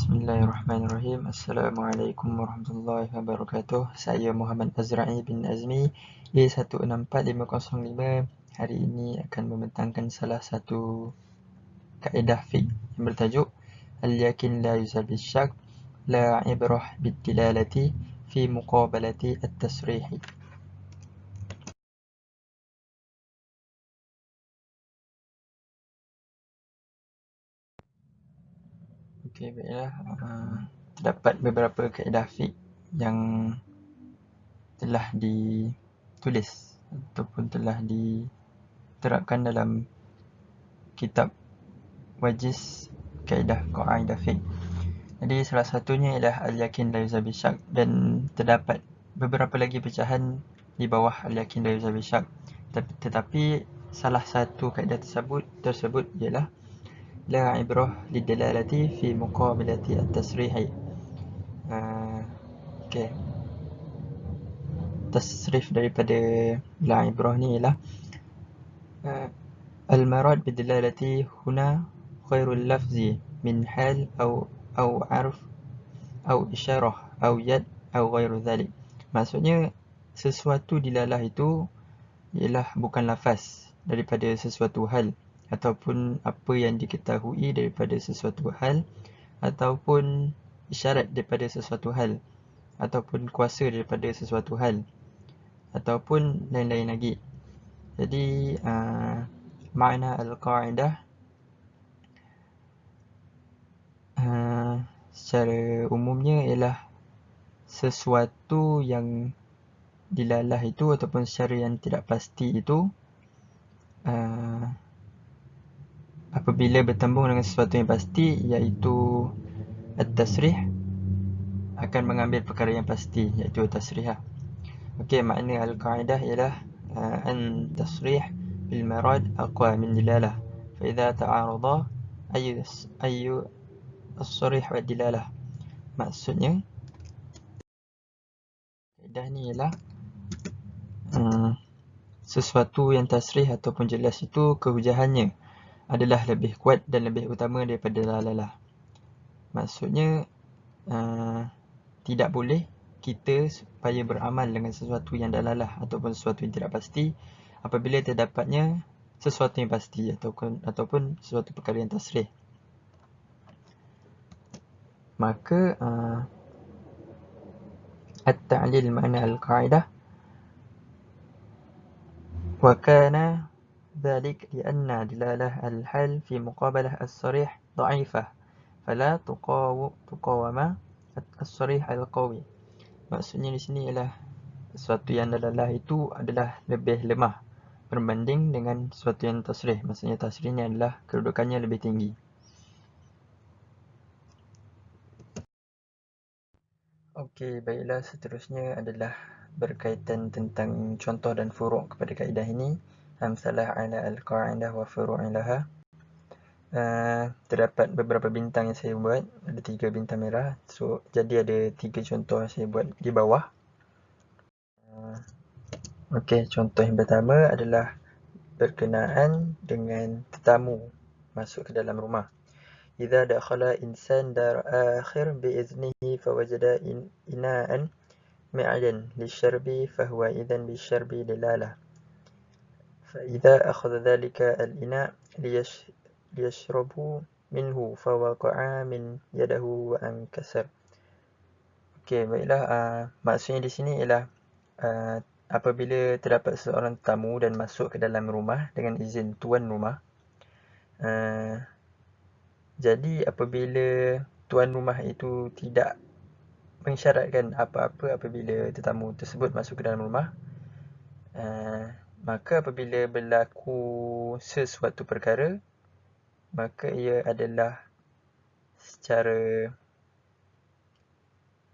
Bismillahirrahmanirrahim. Assalamualaikum warahmatullahi wabarakatuh. Saya Muhammad Azra'i bin Azmi, A164505. Hari ini akan membentangkan salah satu kaedah fiqh yang bertajuk Al-yakin la yuzal bisyak, la ibrah bid-dilalati fi muqabalati at-tasrihi. Okey, baiklah. Terdapat beberapa kaedah fiqh yang telah ditulis ataupun telah diterapkan dalam kitab Wajiz Kaedah Qaidah Fiqh. Jadi salah satunya ialah Al-yakin la yuzal bisyak, dan terdapat beberapa lagi pecahan di bawah Al-yakin la yuzal bisyak. Tetapi salah satu kaedah tersebut ialah la ibrah lidalalati fi muqabalati at-tasrihi. Okey. Tasrif daripada la ibrah ni ialah al-marad bidalalati huna khairul lafzi min hal au arf au isyarah au yad au ghairu dhalik. Maksudnya sesuatu dilalah itu ialah bukan lafaz daripada sesuatu hal, ataupun apa yang diketahui daripada sesuatu hal, ataupun isyarat daripada sesuatu hal, ataupun kuasa daripada sesuatu hal, ataupun lain-lain lagi. Jadi makna al-qaidah secara umumnya ialah sesuatu yang dilalah itu ataupun secara yang tidak pasti itu apabila bertembung dengan sesuatu yang pasti, iaitu at-tasrih, akan mengambil perkara yang pasti, iaitu tasrihah. Okey, makna al-qaidah ialah an tasrih bil marad aqwa min dilalah, fa idza ta'arada ayyu as-sarih wa dilalah. Maksudnya kaedah ni ialah sesuatu yang tasrih ataupun jelas itu kehujahannya adalah lebih kuat dan lebih utama daripada dalalah. Maksudnya tidak boleh kita supaya beramal dengan sesuatu yang dalalah ataupun sesuatu yang tidak pasti apabila terdapatnya sesuatu yang pasti ataupun sesuatu perkara yang tasrih. Maka at-ta'lil makna al-qaidah wa kana ذلك لأن دلالة الحال في مقابلة الصريح ضعيفة فلا تقاوم الصريح القوي. Maksudnya di sini ialah sesuatu yang dalalah itu adalah lebih lemah berbanding dengan sesuatu yang tasrih. Maksudnya tasrih ni adalah kedudukannya lebih tinggi. Okey, baiklah, seterusnya adalah berkaitan tentang contoh dan furuk kepada kaedah ini. Amsalah ala al-qaidah wa furu'i laha. Terdapat beberapa bintang yang saya buat, ada 3 bintang merah. Jadi ada 3 contoh yang saya buat di bawah. Okey, contoh yang pertama adalah berkenaan dengan tetamu masuk ke dalam rumah. Idza dakhala insan dar akhir biiznihi fawajada ina'an ma'dan lisyarbi fahuwa idzan bisyarbi dilalah. فإذا أخذ ذلك الإناء ليشربوا منه فوقع من يده وانكسر. Okey, baiklah, maksudnya di sini ialah apabila terdapat seorang tetamu dan masuk ke dalam rumah dengan izin tuan rumah. Jadi apabila tuan rumah itu tidak mengisyaratkan apa-apa apabila tetamu tersebut masuk ke dalam rumah, maka apabila berlaku sesuatu perkara, maka ia adalah secara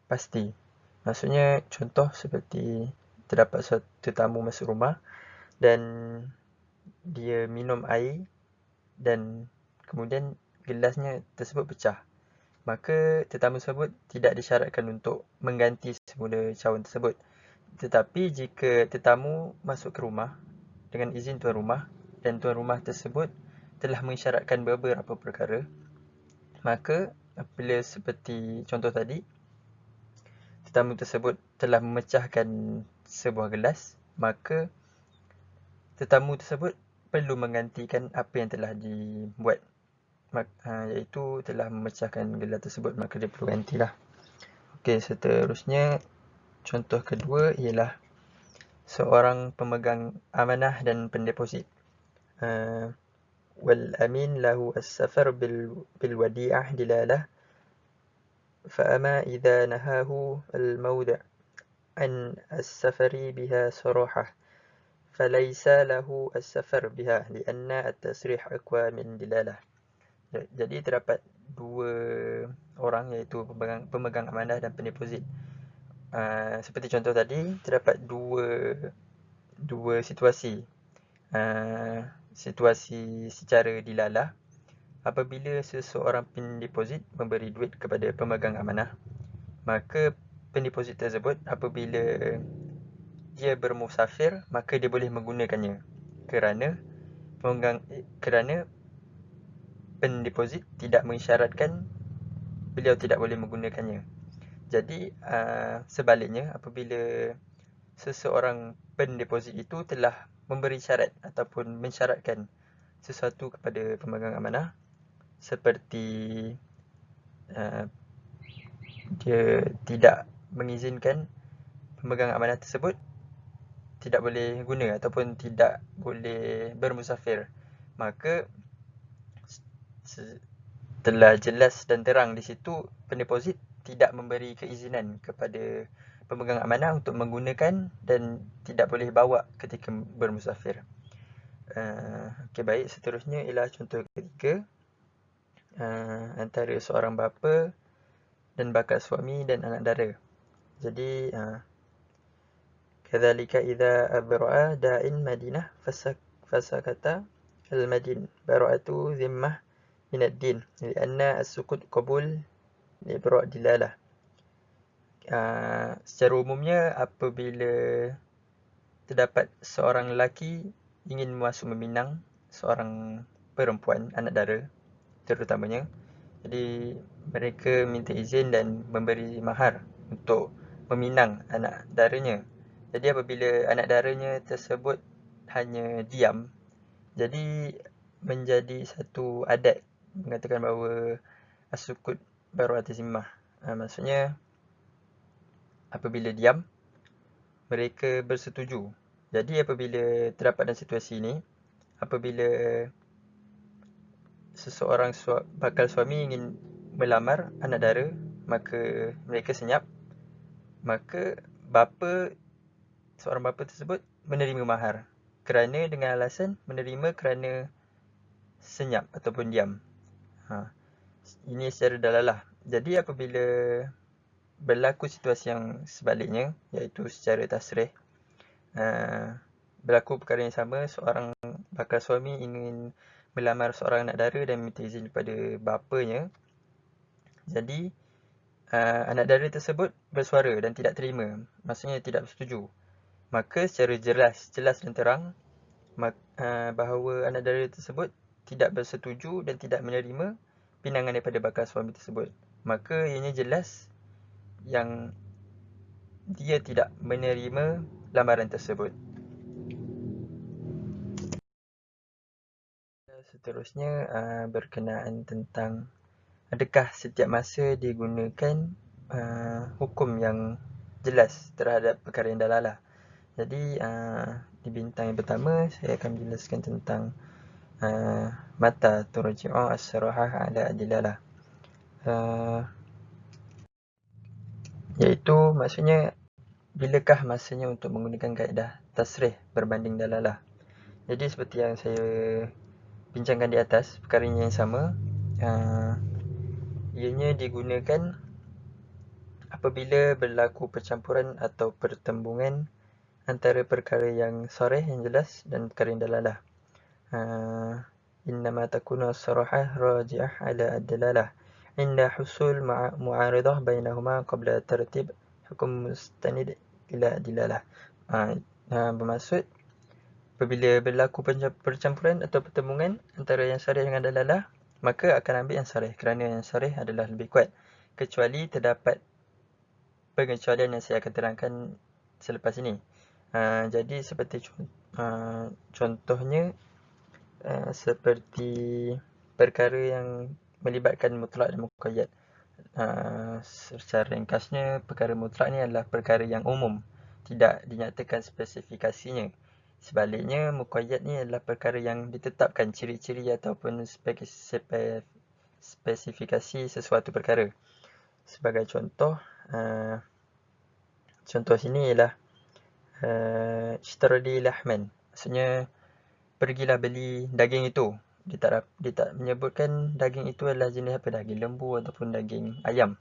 pasti. Maksudnya contoh seperti terdapat suatu tetamu masuk rumah dan dia minum air dan kemudian gelasnya tersebut pecah. Maka tetamu tersebut tidak disyaratkan untuk mengganti semula cawan tersebut. Tetapi jika tetamu masuk ke rumah dengan izin tuan rumah dan tuan rumah tersebut telah mengisyaratkan beberapa perkara, maka apabila seperti contoh tadi, tetamu tersebut telah memecahkan sebuah gelas, maka tetamu tersebut perlu menggantikan apa yang telah dibuat, iaitu telah memecahkan gelas tersebut, maka dia perlu gantilah. Okey, seterusnya contoh kedua ialah seorang pemegang amanah dan pendeposit. Wal-amin lahu as-safar bil-wadi'ah dilalah فأما إذا نهاه المودع عن السفر بها صراحة فليس له السفر بها لأن التصريح أقوى من دلالة. Jadi terdapat dua orang, iaitu pemegang amanah dan pendeposit. Seperti contoh tadi, terdapat dua situasi. Situasi secara dilalah, apabila seseorang pendeposit memberi duit kepada pemegang amanah, maka pendeposit tersebut apabila dia bermusafir, maka dia boleh menggunakannya kerana pendeposit tidak mengisyaratkan beliau tidak boleh menggunakannya. Jadi sebaliknya, apabila seseorang pendeposit itu telah memberi syarat ataupun mensyaratkan sesuatu kepada pemegang amanah, seperti dia tidak mengizinkan pemegang amanah tersebut tidak boleh guna ataupun tidak boleh bermusafir, maka telah jelas dan terang di situ pendeposit tidak memberi keizinan kepada pemegang amanah untuk menggunakan dan tidak boleh bawa ketika bermusafir. Okey, baik, seterusnya ialah contoh ketiga, antara seorang bapa dan bakal suami dan anak dara. Jadi kadzalika idza abra'a da'in madinah fasakata al-madin bara'atu zimmah min ad-din lianna as-sukut qabul libra' dilalah. Secara umumnya, apabila terdapat seorang lelaki ingin masuk meminang seorang perempuan, anak dara terutamanya, jadi mereka minta izin dan memberi mahar untuk meminang anak daranya. Jadi apabila anak daranya tersebut hanya diam, jadi menjadi satu adat mengatakan bahawa as-sukut bara'atu zimmah. Maksudnya apabila diam, mereka bersetuju. Jadi apabila terdapat dalam situasi ini, apabila seseorang bakal suami ingin melamar anak dara, maka mereka senyap, maka seorang bapa tersebut menerima mahar kerana dengan alasan menerima kerana senyap ataupun diam. Ini secara dalalah. Jadi apabila berlaku situasi yang sebaliknya, iaitu secara tasrih, berlaku perkara yang sama, seorang bakal suami ingin melamar seorang anak dara dan minta izin kepada bapanya. Jadi anak dara tersebut bersuara dan tidak terima, maksudnya tidak bersetuju. Maka secara jelas dan terang bahawa anak dara tersebut tidak bersetuju dan tidak menerima pinangan daripada bakal suami tersebut. Maka ianya jelas yang dia tidak menerima lamaran tersebut. Seterusnya berkenaan tentang adakah setiap masa digunakan hukum yang jelas terhadap perkara yang dalalah. Jadi di bintang yang pertama saya akan menjelaskan tentang mata turji'u as-sarahah ala dilalah. Iaitu maksudnya bilakah masanya untuk menggunakan kaedah tasrih berbanding dalalah. Jadi seperti yang saya bincangkan di atas, perkara yang sama, ianya digunakan apabila berlaku percampuran atau pertembungan antara perkara yang sarih, yang jelas, dan perkara yang dalalah. Innama takunu as-sarahah raji'ah ala ad-dalalah inda husul mu'aridah bainahuma qabla tartib hukum mustanid ila dilalah. Bermaksud apabila berlaku percampuran atau pertembungan antara yang sarih dengan dalalah, maka akan ambil yang sarih, kerana yang sarih adalah lebih kuat. Kecuali terdapat pengecualian yang saya akan terangkan selepas ini. Jadi seperti contohnya, seperti perkara yang melibatkan mutlak dan muqayyad. Secara ringkasnya, perkara mutlak ni adalah perkara yang umum, tidak dinyatakan spesifikasinya. Sebaliknya, muqayyad ni adalah perkara yang ditetapkan ciri-ciri ataupun spesifikasi sesuatu perkara. Sebagai contoh, contoh sini ialah ishtarli lahman. Maksudnya, pergilah beli daging itu. Dia tak menyebutkan daging itu adalah jenis apa, daging lembu ataupun daging ayam.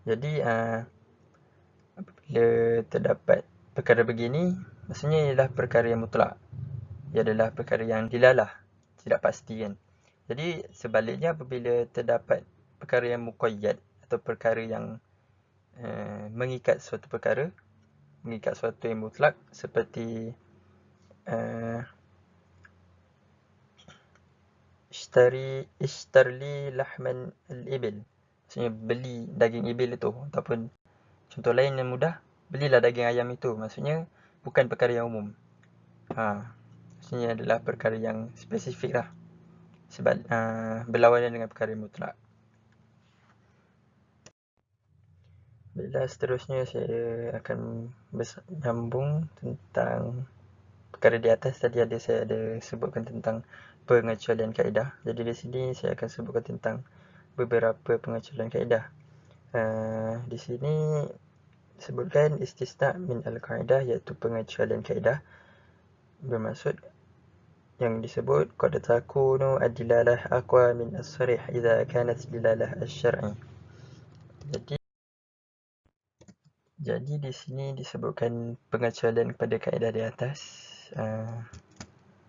Jadi apabila terdapat perkara begini, maksudnya ialah perkara yang mutlak. Ia adalah perkara yang dilalah, tidak pasti kan. Jadi sebaliknya, apabila terdapat perkara yang muqayyad atau perkara yang mengikat suatu perkara, mengikat suatu yang mutlak, seperti ishtarli lahman al-ibil. Maksudnya beli daging ibil itu, ataupun contoh lain yang mudah, belilah daging ayam itu. Maksudnya bukan perkara yang umum. Maksudnya adalah perkara yang spesifik lah. Sebab berlawanan dengan perkara mutlak. Baiklah, seterusnya saya akan bersambung tentang perkara di atas. Tadi saya ada sebutkan tentang pengecualian kaedah. Jadi di sini saya akan sebutkan tentang beberapa pengecualian kaedah. Di sini disebutkan istisna min al-kaedah, iaitu pengecualian kaedah. Bermaksud yang disebut qad takunu ad-dilalah aqwa min as-sarih idza kanat dilalah asy-syar'i. Jadi di sini disebutkan pengecualian kepada kaedah di atas.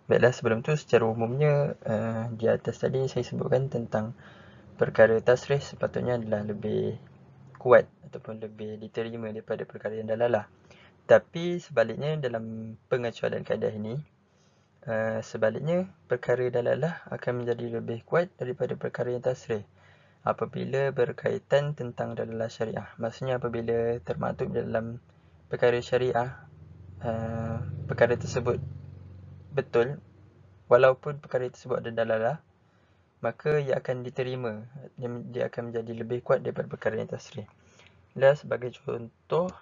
Baiklah, sebelum tu secara umumnya di atas tadi saya sebutkan tentang perkara tasrih sepatutnya adalah lebih kuat ataupun lebih diterima daripada perkara yang dalalah. Tapi sebaliknya, dalam pengecualian kaedah ini, sebaliknya perkara dalalah akan menjadi lebih kuat daripada perkara yang tasrih apabila berkaitan tentang dalalah syariah. Maksudnya apabila termaktub dalam perkara syariah, perkara tersebut betul, walaupun perkara tersebut ada dalalah, maka ia akan diterima, dia akan menjadi lebih kuat daripada perkara yang tasrih. Dan sebagai contoh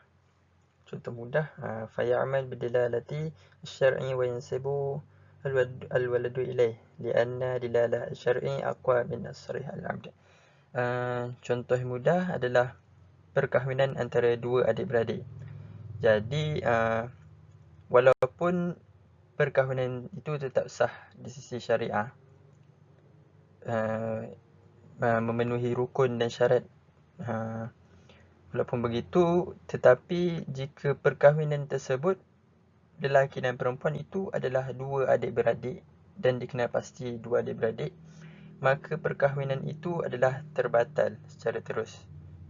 mudah, faya'mal bidilalati asy-syar'i wa yansibu al-waladu ilaih li'anna dilalah asy-syar'i aqwa min as-sarih al-'abd. Contoh mudah adalah perkahwinan antara dua adik-beradik. Jadi walaupun perkahwinan itu tetap sah di sisi syariah, memenuhi rukun dan syarat, walaupun begitu, tetapi jika perkahwinan tersebut, lelaki dan perempuan itu adalah dua adik-beradik dan dikenal pasti dua adik-beradik, maka perkahwinan itu adalah terbatal secara terus.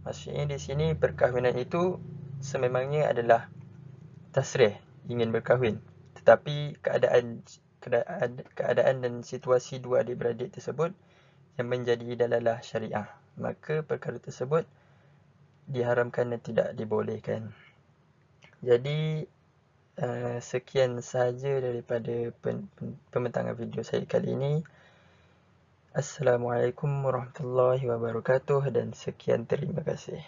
Maksudnya di sini perkahwinan itu sememangnya adalah tasrih, ingin berkahwin, tetapi keadaan dan situasi dua adik-beradik tersebut yang menjadi dalalah syariah, maka perkara tersebut diharamkan dan tidak dibolehkan. Jadi sekian sahaja daripada pembentangan video saya kali ini. Assalamualaikum warahmatullahi wabarakatuh dan sekian terima kasih.